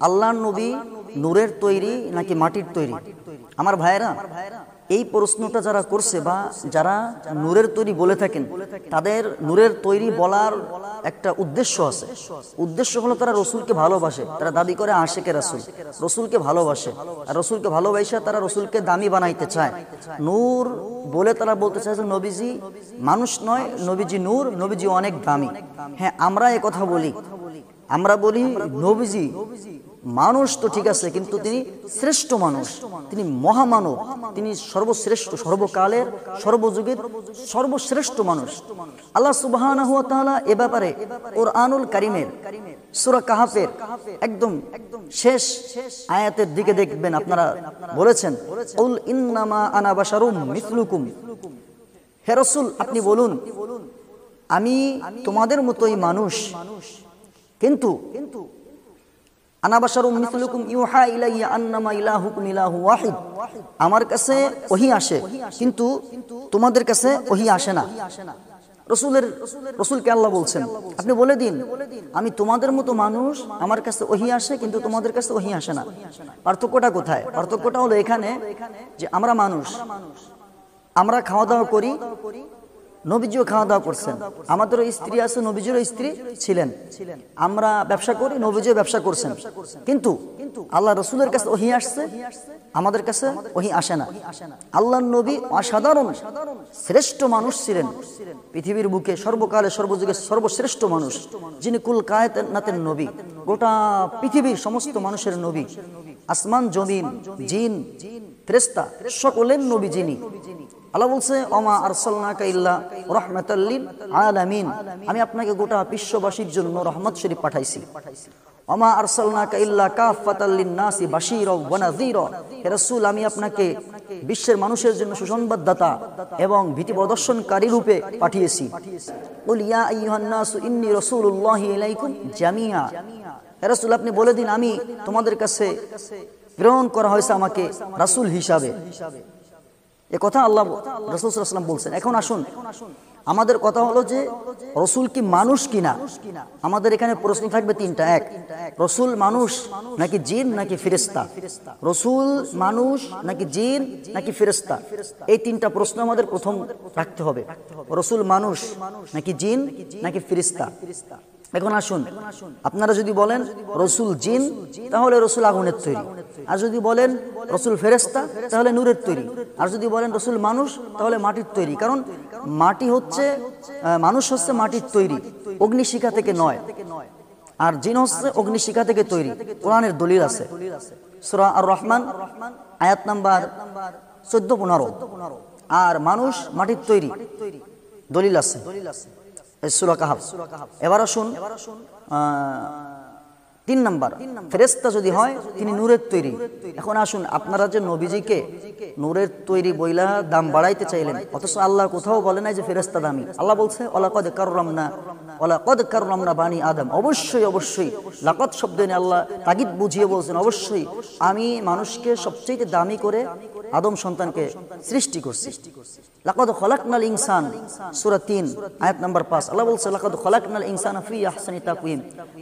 আল্লাহর নবী নূরের তৈরি নাকি মাটির তৈরি? আমার ভাইয়েরা, এই প্রশ্নটা যারা করছে বা যারা নূরের তৈরি বলে থাকেন, তাদের নূরের তৈরি বলার একটা উদ্দেশ্য আছে। উদ্দেশ্য হলো তারা রসুলকে ভালোবাসে, তারা দাবি করে আশেকে রাসূল, রসুলকে ভালোবাসে, আর রসুলকে ভালোবাসে তারা রসুলকে দামি বানাইতে চায়। নূর বলে তারা বলতে চায় যে নবীজি মানুষ নয়, নবীজি নূর, নবীজি অনেক দামি। হ্যাঁ, আমরা এ কথা বলি, আমরা বলি নবীজি মানুষ তো ঠিক আছে, কিন্তু তিনি শ্রেষ্ঠ মানুষ, তিনি মহামানব, তিনি সর্বশ্রেষ্ঠ, সর্বকালের সর্বযুগের সর্বশ্রেষ্ঠ মানুষ। আল্লাহ সুবহানাহু ওয়া তাআলা এ ব্যাপারে কুরআনুল কারীমের সূরা কাহফের একদম শেষ আয়াতের দিকে দেখবেন, আপনারা বলেছেন কুল ইন্নামা আনা বাশারুম মিসলুকুম, হে রাসূল আপনি বলুন আমি তোমাদের মতোই মানুষ, কিন্তু আনা বাশারুম মিসলুকুম ইউহা ইলাইয়া আন্নামা ইলাহুকুম ইলাহু ওয়াহিদ, আমার কাছে ওহী আসে কিন্তু তোমাদের কাছে ওহী আসে না। রসুলকে আল্লাহ বলছেন আপনি বলে দিন আমি তোমাদের মতো মানুষ, আমার কাছে ওহী আসে কিন্তু তোমাদের কাছে ওহী আসে না। পার্থক্যটা কোথায়? পার্থক্যটা হলো এখানে যে আমরা মানুষ, আমরা খাওয়া দাওয়া করি, নবীজিও খাওয়া দাওয়া করছেন, আমাদেরও স্ত্রী আছে, নবীজিরও স্ত্রী ছিলেন, আমরা ব্যবসা করি, নবীজিও ব্যবসা করছেন, কিন্তু আল্লাহ রসুলের কাছে ওহী আসছে, আমাদের কাছে ওহী আসে না। আল্লাহর নবী অসাধারণ শ্রেষ্ঠ মানুষ ছিলেন, পৃথিবীর বুকে সর্বকালে সর্বযুগে সর্বশ্রেষ্ঠ মানুষ, যিনি কুল কায়নাতের নবী, গোটা পৃথিবীর সমস্ত মানুষের নবী, আসমান জমিন জিন ফেরেশতা সকলের নবী যিনি। আল্লাহ বলছে ওমা আরসালনাকা ইল্লা রাহমাতাল লিল আলামিন, আমি আপনাকে গোটা বিশ্ববাসীর জন্য রহমত শরীফ পাঠাইছি। ওমা আরসালনাকা ইল্লা কাফাতাল লিন-নাসি বাশীরা ওয়া নাযীরা, হে রাসূল আমি আপনাকে বিশ্বের মানুষের জন্য সুসংবাদদাতা এবং ভীতি প্রদর্শনকারী রূপে পাঠিয়েছি। কুল ইয়া আইয়ুহান নাসু ইন্নী রাসূলুল্লাহি ইলাইকুম জামিআ, হে রাসূল আপনি বলে দিন আমি তোমাদের কাছে প্রেরণ করা হয়েছে আমাকে রাসূল হিসাবে। এ কথা আল্লাহ রাসূল সাল্লাল্লাহু আলাইহি ওয়াসাল্লাম বলছেন। এখন আসুন, আমাদের কথা হলো যে রসুল কি মানুষ কিনা। আমাদের এখানে প্রশ্ন থাকবে তিনটা। এক, রসুল মানুষ নাকি জিন নাকি ফেরেশতা? রসুল মানুষ নাকি জিন নাকি ফেরেশতা? এই তিনটা প্রশ্ন আমাদের প্রথম রাখতে হবে। রসুল মানুষ নাকি জিন নাকি ফেরেশতা? এখন আসুন, আপনারা যদি বলেন রসুল জিন তাহলে রসুল আগুনের তৈরি, আর যদি বলেন রসুল ফেরেশতা তাহলে নূরের তৈরি, আর যদি বলেন রসুল মানুষ তাহলে মাটির তৈরি। কারণ মাটি হচ্ছে, মানুষ হচ্ছে মাটির তৈরি, অগ্নিশিখা থেকে নয়, আর জিন হচ্ছে অগ্নিশিখা থেকে তৈরি। কোরআনের দলিল আছে, সূরা আর রহমান আয়াত নাম্বার 14-15, আর মানুষ মাটির তৈরি দলিল আছে সূরা কাহফ। এবার আসুন 3 নাম্বার, ফেরেশতা যদি হয় তিনি নূরের তৈরি। এখন আসুন, আপনারা যে নবীজিকে নূরের তৈরি বইলা দাম বাড়াইতে চাইলেন, অথচ আল্লাহ কোথাও বলে নাই যে ফেরেশতা দামি। আল্লাহ বলছে ওয়ালাকাদ কাররামনা বানি আদম, অবশ্যই অবশ্যই লাকাদ শব্দ নিয়ে আল্লাহ তাগিদ বুঝিয়ে বলছেন অবশ্যই আমি মানুষকে সবচেয়ে দামি করে আদম সন্তানকে সৃষ্টি করছি। লাকাদ খলাকনাল ইনসান, সূরা 3 আয়াত নাম্বার 5, আল্লাহ বলছে লাকাদ খলাকনাল ইনসানা ফি আহসানি তাকওয়িম,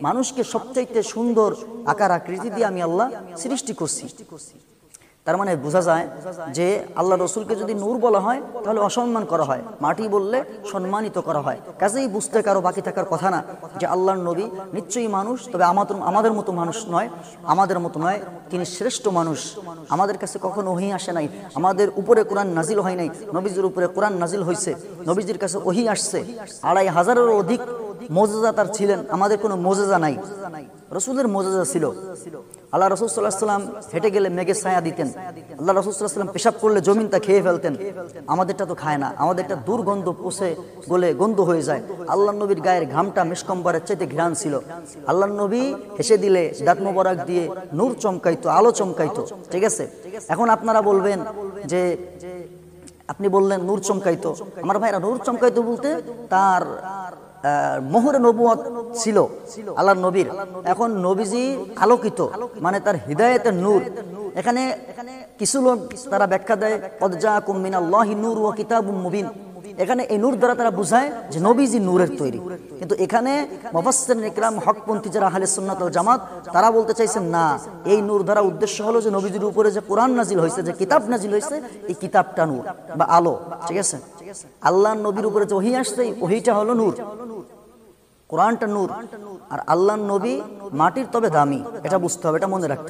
মানুষকে সবচেয়ে সুন্দর আকার আকৃতি দিয়ে আমি আল্লাহ সৃষ্টি করছি। তার মানে বোঝা যায় যে আল্লাহ রসুলকে যদি নূর বলা হয় তাহলে অসম্মান করা হয়, মাটি বললে সম্মানিত করা হয়। কাজেই বুঝতে কারো বাকি থাকার কথা না যে আল্লাহর নবী নিশ্চয়ই মানুষ, তবে আমাদের মতো মানুষ নয়, আমাদের মতো নয়, তিনি শ্রেষ্ঠ মানুষ। আমাদের কাছে কখনো ওহী আসে নাই, আমাদের উপরে কোরআন নাজিল হয় নাই, নবীজির উপরে কোরআন নাজিল হয়েছে, নবীজির কাছে ওহী আসছে। 2500-এরও অধিক মুজিজা তার ছিলেন, আমাদের কোনো মুজিজা নাই, রসুলের মুজিজা ছিল। আল্লাহ রাসূল সাল্লাল্লাহু আলাইহি ওয়াসাল্লাম হেঁটে গেলে মেঘে ছায়া দিতেন, আল্লাহ রাসূল সাল্লাল্লাহু আলাইহি ওয়াসাল্লাম পেশাব করলে জমিনটা খেয়ে ফেলতেন, আমাদেরটা তো খায় না, আমাদেরটা দুর্গন্ধ পচে গলে গন্ধ হয়ে যায়। আল্লাহর নবীর গায়ের ঘামটা মিশকম্বরের চাইতে ঘ্রাণ ছিল। আল্লাহর নবী হেসে দিলে দাঁত মোবারক দিয়ে নূর চমকাইতো, আলো চমকাইতো। ঠিক আছে, এখন আপনারা বলবেন যে আপনি বললেন নূর চমকাইতো। আমার ভাইরা, নূর চমকাইতো বলতে তার মোহরে নবুয়ত ছিল আল্লাহর নবীর। এখন নবীজি আলোকিত, মানে তার হিদায়াতের নূর। এখানে কিছু লোক তারা ব্যাখ্যা দেয় কদ জাআকুম মিনাল্লাহি নূর ওয়া কিতাবুম মুবিন, এখানে এই নূর দ্বারা তারা বুঝায় যে নবীজি নূরের তৈরি, কিন্তু এখানে মুফাসসিরিন ইকরাম হকপন্থী যারা আহলে সুন্নাত ওয়াল জামাত তারা বলতে চাইছেন না, এই নূর দ্বারা উদ্দেশ্য হলো যে নবীজির উপরে যে কোরআন নাজিল হয়েছে, যে কিতাব নাজিল হয়েছে, এই কিতাবটা নূর বা আলো, ঠিক আছে? আল্লাহর নবীর উপরে যে ওহী আসছে, ওহীটা হলো নূর, কোরআনটা নূর, আর আল্লাহর নবী মাটির তবে দামি, এটা বুঝতে হবে, এটা মনে রাখতে হবে।